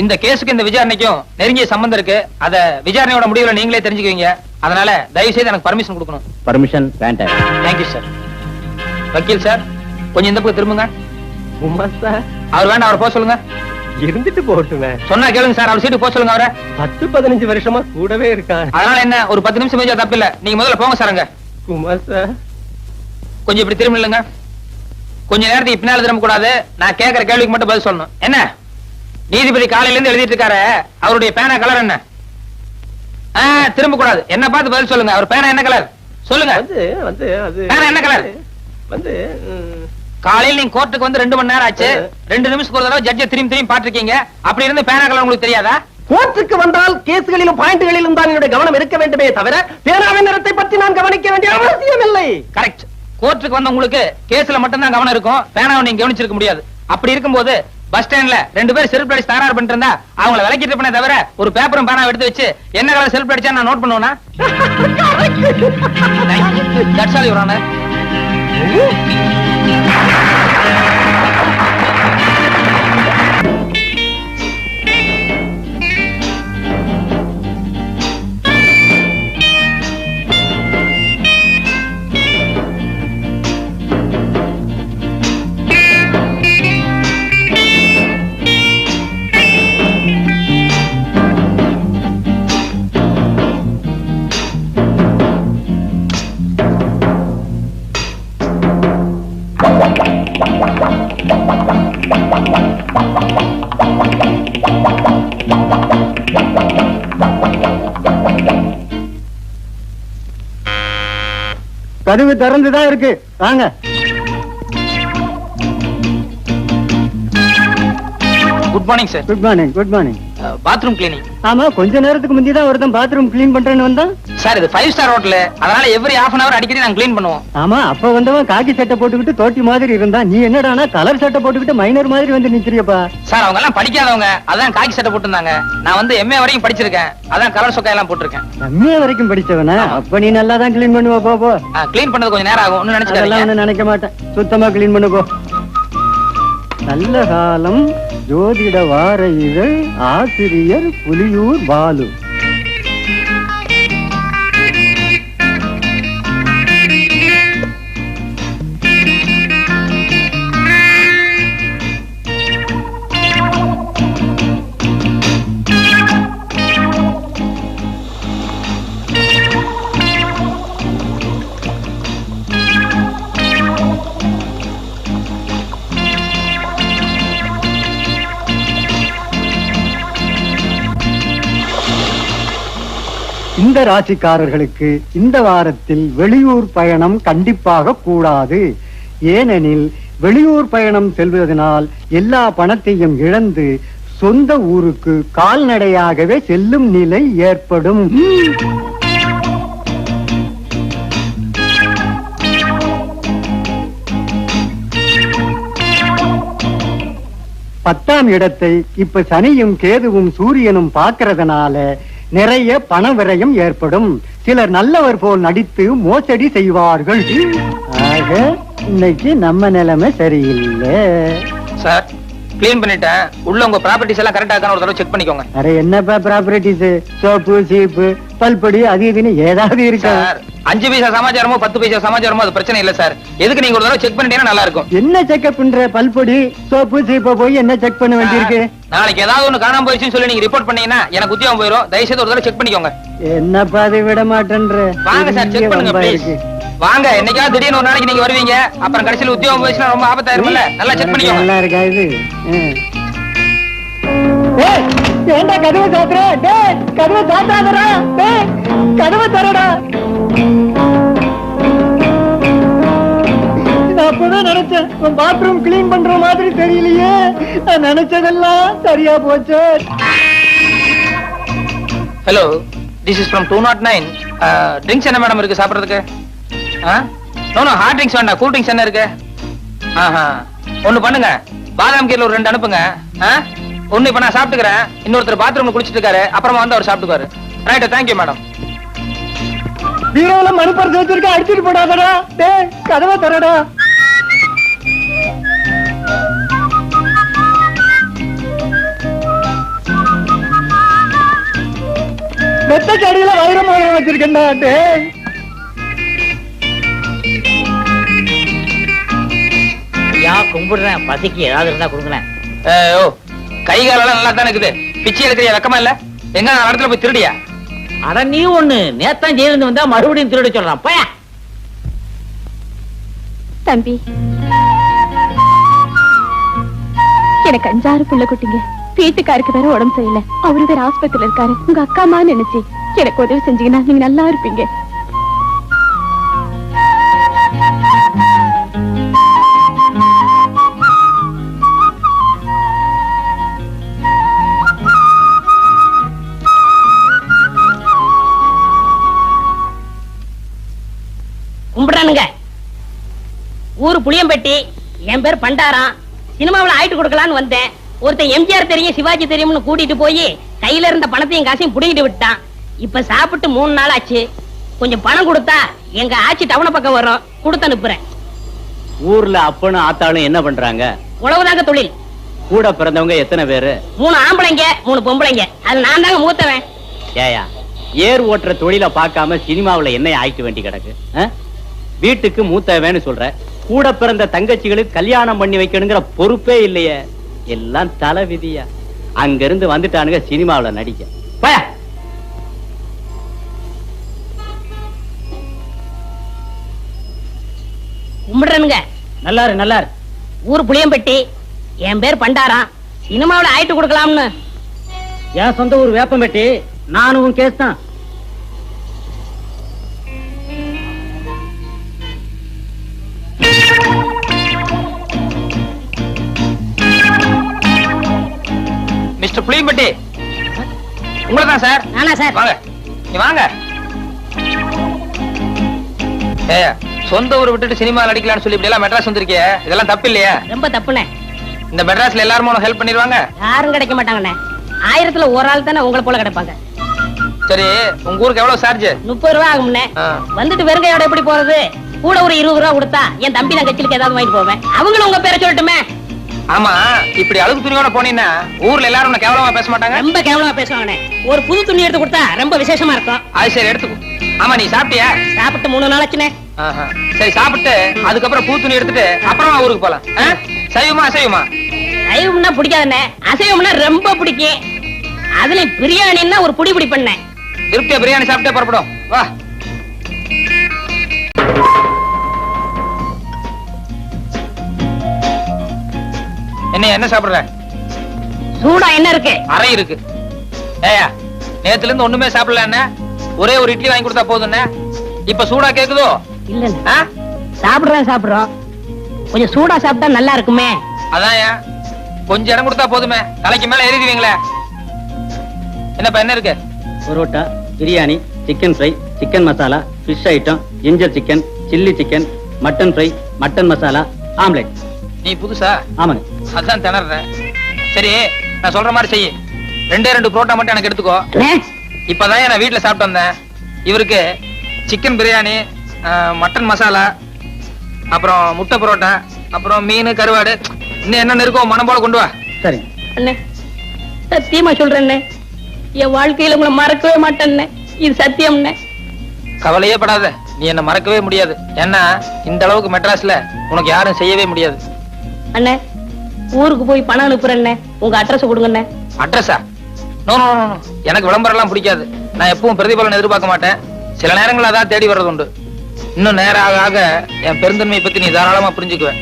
இந்த கேஸுக்கு இந்த விசாரணைக்கும் நெருங்கிய சம்பந்தம் இருக்கு. அத விசாரணையோட முடிவுல நீங்களே தெரிஞ்சுக்குவீங்க. அதனால தயவு செய்து எனக்கு பர்மிஷன் கொடுக்கணும். பர்மிஷன் வேண்டாம். Thank you sir. வக்கீல் சார், கொஞ்சம் இந்த பக்கம் திரும்புங்க. குமாஸ்தா, அவர் வேண்டாம், அவர் போக சொல்லுங்க. இருந்துட்டு போட்டுமே. சொன்னா கேளுங்க சார், அவர் சீட்டு போக சொல்லுங்க. அவரை 10-15 வருஷமா கூடவே இருக்கான். அதனால என்ன, ஒரு 10 நிமிஷம் மேஜா தப்பு இல்ல. நீங்க முதல்ல போங்க சார். அங்க குமாஸ்தா, கொஞ்சம் இப்படி திரும்ப இல்லைங்க. கொஞ்ச நேரத்துக்கு பின்னால திரும்ப கூடாது. நான் கேட்கிற கேள்விக்கு மட்டும் பதில் சொல்லணும். என்ன நீதிபதி காலையில இருந்து எழுதிட்டு இருக்காரு, அவருடைய பேனா கலர் என்ன? திரும்ப கூடாது. என்ன பார்த்து பதில் சொல்லுங்க. அவர் பேனா என்ன கலர் சொல்லுங்க. பேனா என்ன கலர்? காலையில் நீங்க கோர்ட்டுக்கு வந்து 2 மணி நேரம் ஆச்சு. 2 நிமிஷத்துக்கு ஒரு தடவை ஜட்ஜை திரும்பி பாத்துருக்கீங்க. அப்படி இருந்து பேனா கலர் உங்களுக்கு தெரியாதா? கோர்ட்டுக்கு வந்தால் கேஸ்களிலும் பாயிண்ட்களிலும் தான் என்னுடைய கவனம் இருக்க வேண்டுமே தவிர பேனாவின் நிறத்தை பற்றி நான் கவனிக்க வேண்டிய அவசியம் இல்லை. கரெக்ட். கோர்ட்டுக்கு வந்த உங்களுக்கு கேஸ்ல மட்டும் தான் கவனம் இருக்கும். பேனாவை நீங்க கவனிச்சிருக்க முடியாது. அப்படி இருக்கும்போது பஸ் ஸ்டாண்ட்ல 2 பேர் செல்ஃப் அடிச்சு தகராறு பண்ணிட்டு இருந்தா அவங்கள விலக்கிட்டு பண்ண தவிர ஒரு பேப்பரும் பேனா எடுத்து வச்சு என்ன கலர் செல்ஃப் அடிச்சா நான் நோட் பண்ணுவேனா? That's all, Your Honor. கதவு திறந்துதான் இருக்கு. வாங்க. Good morning sir. Good morning. Good morning. Bathroom cleaning. ஆமா, கொஞ்ச நேரத்துக்கு முந்தி தான் ஒருத்தன் பாத்ரூம் கிளீன் பண்றேன்னு வந்தான். சார், இது 5 ஸ்டார் ஹோட்டல். அதனால எவ்ரி half an hour அடிக்கடி நாங்க கிளீன் பண்ணுவோம். ஆமா, அப்ப வந்தவன் காக்கி சட்டை போட்டுக்கிட்டு தோட்டி மாதிரி இருந்தான். நீ என்னடானா கலர் சட்டை போட்டுக்கிட்டு மைனர் மாதிரி வந்து நிக்கிறியப்பா. சார், அவங்க எல்லாம் படிக்காதவங்க, அதான் காக்கி சட்டை போட்டுருந்தாங்க. நான் வந்து MA வரைக்கும் படிச்சிருக்கேன், அதான் கலர் சொக்கா எல்லாம் போட்டிருக்கேன். MA வரைக்கும் படிச்சவனா? அப்ப நீ நல்லா தான் கிளீன் பண்ணுவ. போ. கிளீன் பண்ணது கொஞ்சம் நேரம் ஆகும். ஒன்னும் நினைச்சுக்காதீங்க. நினைக்க மாட்டேன். சுத்தமா கிளீன் பண்ணு போ. நல்ல காலம், ஜோதிட வார இதழ், ஆசிரியர் புலியூர் பாலு. இந்த ராசிக்காரர்களுக்கு இந்த வாரத்தில் வெளியூர் பயணம் கண்டிப்பாக கூடாது. ஏனெனில் வெளியூர் பயணம் செல்வதனால் எல்லா பணத்தையும் இழந்து சொந்த ஊருக்கு கால்நடையாகவே செல்லும் நிலை ஏற்படும். 10ஆம் இடத்தை இப்ப சனியும் கேதுவும் சூரியனும் பார்க்கறதுனால நிறைய பண விரயம் ஏற்படும். சிலர் நல்லவர் போல் நடித்து மோசடி செய்வார்கள். ஆக இன்னைக்கு நம்ம நிலைமை சரியில்லை. சார் கிளீன் பண்ணிட்டேன். உள்ள உங்க ப்ராப்பர்ட்டிஸ் எல்லாம் கரெக்டா இருக்கான்னு ஒரு தடவை செக் பண்ணிக்கோங்க. அरे என்னப்பா ப்ராப்பர்ட்டிஸ், சோப்பு சீப்பு பல்படி அது இதுன்னு ஏதாவது இருக்கா? சார் 5 பைசா சமாச்சாரமோ 10 பைசா சமாச்சாரமோ அது பிரச்சனை இல்ல சார். எதுக்கு நீங்க ஒரு தடவை செக் பண்ணிட்டீங்கன்னா நல்லா இருக்கும். என்ன செக்அப் பண்ற? பல்பொடி சோப்பு சீப்பை போய் என்ன செக் பண்ண வேண்டியிருக்கு? நாளைக்கு ஏதாவது ஒண்ணு காணாம போயிடுச்சுன்னு சொல்லி நீங்க ரிப்போர்ட் பண்ணீங்கன்னா எனக்கு உத்தியோகம் போயிடும். தயவுசெய்து ஒரு தடவை செக் பண்ணிக்கோங்க. என்னப்பா அதை விட மாட்டேன்ற? வாங்க சார் செக் பண்ணுங்க ப்ளீஸ். வாங்க. என்னைக்காவது திடீர்னு ஒரு நாளைக்கு நீங்க வருவீங்க, அப்புறம் கடைசியில் உத்தியோகம் போயிடுச்சுன்னா ரொம்ப ஆபத்தாயிருக்கும்ல. நல்லா செக் பண்ணிக்கோங்க. நல்லா இருக்கா இது? ஏண்டா கதவை சாத்துற? டேய் கதவை சாத்தாதடா. டேய் கதவை தரடா. நான் அப்பதான் நினைச்சேன் உன் பாத்ரூம் கிளீன் பண்ற மாதிரி தெரியலையே. நான் நினைச்சதெல்லாம் சரியா போச்சு. Hello, this is from 209. Drinks என்ன மேடம் இருக்கு சாப்பிடுறதுக்கு? நோ ஹார்ட் ட்ரிங்க்ஸ் வேண்டாம். கூல் ட்ரிங்க்ஸ் என்ன இருக்கு? ஒண்ணு பண்ணுங்க, பாதாம் கீர்ல ஒரு 2 அனுப்புங்க. ஒண்ணு இப்ப நான் சாப்பிட்டுக்கிறேன். இன்னொருத்தர் பாத்ரூம்ல குளிச்சிட்டு இருக்காரு, அப்புறமா வந்து அவர் சாப்பிட்டுக்காரு. Right, thank you madam. பீரோல மணி பர்ஸ் வச்சிருக்க, அடிச்சிட்டு போடாதடா. டேய் கதவை தரடா. மெத்த கடியில வைரம் வச்சிருக்கேன்டா. டேய் கும்பிடுறேன், பசிக்கு ஏதாவது இருந்தா கொடுங்களேன். ஓ, கை காலெல்லாம் நல்லா தானே இருக்குது. பிச்சை எடுக்கிறியா? வெக்கமா இல்ல? எங்க நான் இடத்துல போய் திருடியா? அட நீ ஒண்ணு நேத்தான் ஜெயிலிருந்து வந்தா மறுபடியும் திருட சொல்றான். போயா தம்பி, எனக்கு 5-6 புள்ள குட்டிங்க. வீட்டுக்காருக்கு வேற உடம்பு சரியில்லை. அவரு வேற ஆஸ்பத்திரியில இருக்காரு. உங்க அக்கா அம்மா நினைச்சு எனக்கு உதவி செஞ்சீங்கன்னா நீங்க நல்லா இருப்பீங்க. கும்பிடானுங்க. ஊரு புளியம்பட்டி, என் பேர் பண்டாரம். சினிமாவில் ஆயிட்டு கொடுக்கலான்னு வந்தேன். ஒருத்தன் எம்ஜிஆர் தெரியும் சிவாஜி தெரியும்னு கூட்டிட்டு போய் கையில இருந்த பணத்தையும் காசையும் புடிங்கிட்டு விட்டான். இப்ப சாப்பிட்டு 3 நாள் ஆச்சு. கொஞ்சம் பணம் கொடுத்தா எங்க ஆட்சி டவுன பக்கம் வரும், கொடுத்து அனுப்புறேன். ஊர்ல அப்பனும் ஆத்தாளும் என்ன பண்றாங்க? உழவுதாங்க தொழில். கூட பிறந்தவங்க எத்தனை பேரு? 3 ஆம்பளைங்க 3 பொம்பளைங்க. அது நான் தாங்க மூத்தவன். ஏயா, ஏர் ஓட்டுற தொழில பார்க்காம சினிமாவுல என்ன ஆயிட்டு வேண்டி கிடக்கு? வீட்டுக்கு மூத்தவன்னு சொல்ற, கூட பிறந்த தங்கச்சிகளுக்கு கல்யாணம் பண்ணி வைக்கணுங்கிற பொறுப்பே இல்லையே. எல்லாம் தலை விதியா. அங்க இருந்து வந்துட்டானுங்க சினிமாவுல நடிக்க. போயா. கும்பிடுறனுங்க. நல்லாரு நல்லாரு. ஊர் புளியம்பட்டி, என் பேர் பண்டாரம். சினிமாவில் ஆயிட்டு கொடுக்கலாம்னு. என் சொந்த ஊர் வேப்பம்பட்டி. நானும் கேஸ் தான். மிஸ்டர் புளியம்பட்டி, உங்களதான் சார்? நானா சார்? வாங்க, நீ வாங்க. சொந்த ஊரை விட்டுட்டு சினிமா நடிக்கலாம்னு சொல்லி இப்படி எல்லாம் மெட்ராஸ் வந்திருக்கே, இதெல்லாம் தப்பு இல்லையா? ரொம்ப தப்புண்ணே. இந்த மெட்ராஸ்ல எல்லாரும் ஹெல்ப் பண்ணிடுவாங்க? யாரும் கிடைக்க மாட்டாங்கண்ணே. 1000த்துல ஒரு ஆள் தானே உங்களை போல கிடைப்பாங்க. சரி, உங்க ஊருக்கு எவ்வளவு சார்ஜ்? 30 ரூபா ஆகும்ண்ணே. வந்துட்டு வெறுங்கையோட எப்படி போறது? கூட ஒரு 20 ரூபா கொடுத்தா என் தம்பி நான் கட்சிலுக்கு ஏதாவது வாங்கிட்டு போவேன். அவங்களும் உங்க பேரை சொல்லட்டுமே. ஆமா, இப்படி அழுகு துணியோட போனீங்கன்னா ஊர்ல எல்லாரும் உன்னை கேவலமா பேச மாட்டாங்க? ரொம்ப கேவலமா பேசுவாங்கண்ணே. ஒரு புது துணி எடுத்து கொடுத்தா ரொம்ப விசேஷமா இருக்கும். அது சரி, எடுத்துக்கோ. ஆமா, நீ சாப்பிட்டியா? சாப்பிட்டு 3 நாள் ஆச்சுண்ணே. சரி, சாப்பிட்டு அதுக்கப்புறம் புது துணி எடுத்துட்டு அப்புறமா ஊருக்கு போலாம். சைவமா அசைவமா? சைவம்னா பிடிக்காதுண்ணே, அசைவம்னா ரொம்ப பிடிக்கும். அதுல பிரியாணின்னா ஒரு புடி பண்ணேன். திருப்தியா பிரியாணி சாப்பிட்டே புறப்படும். வா. என்ன சாப்பிடுற? சூடா என்ன இருக்கு? அறை இருக்கு. ஏயா, நேத்துல இருந்து ஒண்ணுமே சாப்பிடல. என்ன ஒரே ஒரு இட்லி வாங்கி கொடுத்தா போதும். இப்ப சூடா கேக்குதோ? இல்ல, சாப்பிடுறோம். கொஞ்சம் சூடா சாப்பிட்டா நல்லா இருக்குமே. அதான் கொஞ்சம் இடம் கொடுத்தா போதுமே, தலைக்கு மேல ஏறிடுவீங்களே. என்னப்பா என்ன இருக்கு? Parotta, biryani, chicken fry, chicken masala, fish item, ginger chicken, chilli chicken, mutton fry, mutton masala, omelette. நீ புதுசா? ஆமாங்க. அதான் திணறேன். சரி, நான் சொல்ற மாதிரி செய்யு. 2 புரோட்டா மட்டும் எனக்கு எடுத்துக்கோ. இப்பதான் நான் வீட்டுல சாப்பிட்டு வந்தேன். இவருக்கு சிக்கன் பிரியாணி, மட்டன் மசாலா, அப்புறம் முட்டை பரோட்டா, அப்புறம் மீன் கருவாடு, இன்னும் என்ன இருக்கோ மனம் போல கொண்டு வா. சரி அண்ணே சத்தியமா சொல்றேன், என் வாழ்க்கையில உங்களை மறக்கவே மாட்டேன். இது சத்தியம். கவலையே படாத, நீ என்ன மறக்கவே முடியாது. ஏன்னா இந்த அளவுக்கு மெட்ராஸ்ல உனக்கு யாரும் செய்யவே முடியாது. அண்ணே ஊருக்கு போய் பணம் அனுப்புறேன், உங்க அட்ரஸ் கொடுங்க. அட்ரஸா? நோ நோ நோ, எனக்கு விளம்பரம் எல்லாம் பிடிக்காது. நான் எப்பவும் பிரதிபலன் எதிர்பார்க்க மாட்டேன். சில நேரங்கள் அதான் தேடி வர்றது உண்டு. இன்னும் நேரம் ஆக ஆக என் பெருந்தன்மையை பத்தி நீ தாராளமா புரிஞ்சுக்குவேன்.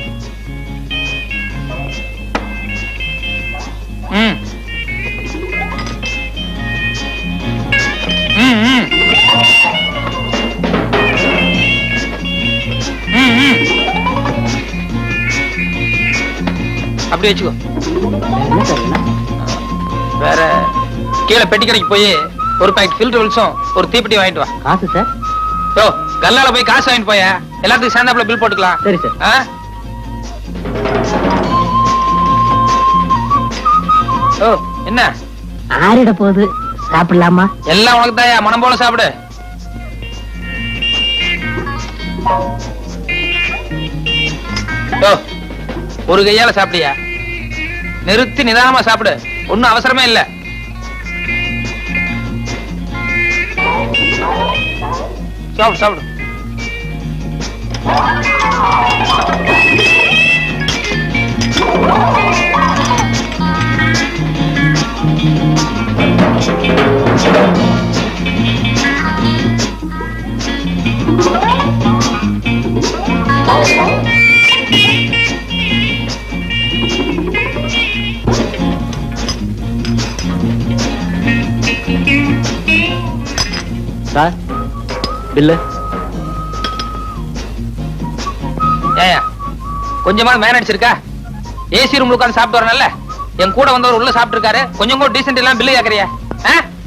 ம் ம் ம் அப்படி வச்சுக்கோ. வேற கீழே பெட்டி கடைக்கு போய் ஒரு பாக்கெட் ஃபில்டர் வில்ஸும் ஒரு தீப்பெட்டி வாங்கிட்டு வா. காசு சார்? ஓ, கல்லால போய் காசு வாங்கிட்டு போய, எல்லாத்துக்கும் சேர்ந்தாப்புல பில் போட்டுக்கலாம். சரி சார். ஓ, என்ன ஆறிட போகுது, சாப்பிடலாமா? எல்லாம் உனக்கு தாயா, மனம் போல சாப்பிடு. ஓ, ஒரு கையால சாப்பிடியா? நிறுத்தி நிதானமா சாப்பிடு, ஒன்னும் அவசரமே இல்ல. சாப்பிடு சாப்பிடு. Sir bill. ஏயா கொஞ்சமா மேனேஜ் இருக்கா? ஏசி ரூம்ல உட்கார்ந்து சாப்பிட்டு வரணும்ல. என் கூட வந்தவர் உள்ள சாப்பிட்டு இருக்காரு, கொஞ்சம் கூட டீசென்ட் எல்லாம் பில்லு கேக்குறியா?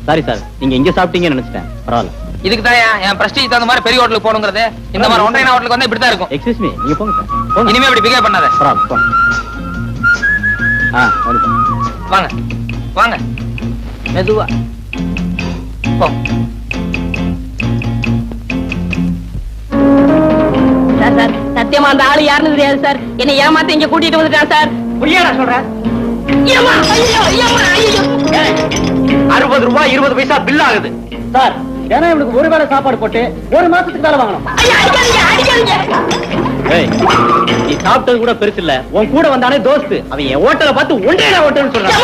சாரி சார், நீங்க இங்க சாப்பிட்டீங்கன்னு நினைச்சிட்டேன். பரவாயில்ல. இதுக்கு தான் என் பிரஸ்டீஜ் தகுந்த மாதிரி பெரிய ஹோட்டலுக்கு போகணுங்கிறது. இந்த மாதிரி ஒன்றைய ஹோட்டலுக்கு வந்து இப்படிதான் இருக்கும். எக்ஸ்கியூஸ் மீ, நீங்க போங்க சார், போங்க. இனிமே இப்படி பிகேவ் பண்ணாத. பரவாயில்ல, போங்க. வாங்க வாங்க, மெதுவா போ. சார் சார் சத்தியமா அந்த ஆளு யாருன்னு தெரியாது சார். என்னை ஏமாத்த இங்க கூட்டிட்டு வந்துட்டான் சார். புரியாடா சொல்றேன். 60 ரூபாய் 20 பைசா பில் ஆகுது சார். ஏன்னா இவனுக்கு ஒரு வேளை சாப்பாடு போட்டு ஒரு மாசத்துக்கு மேல வாங்கணும். ஏய், நீ சாப்பிட்டது கூட பெருசு இல்ல, உன் கூட வந்தானே தோஸ்து, அவன் என் ஹோட்டலை பார்த்து ஒன்றே ஹோட்டல்னு சொல்றான்.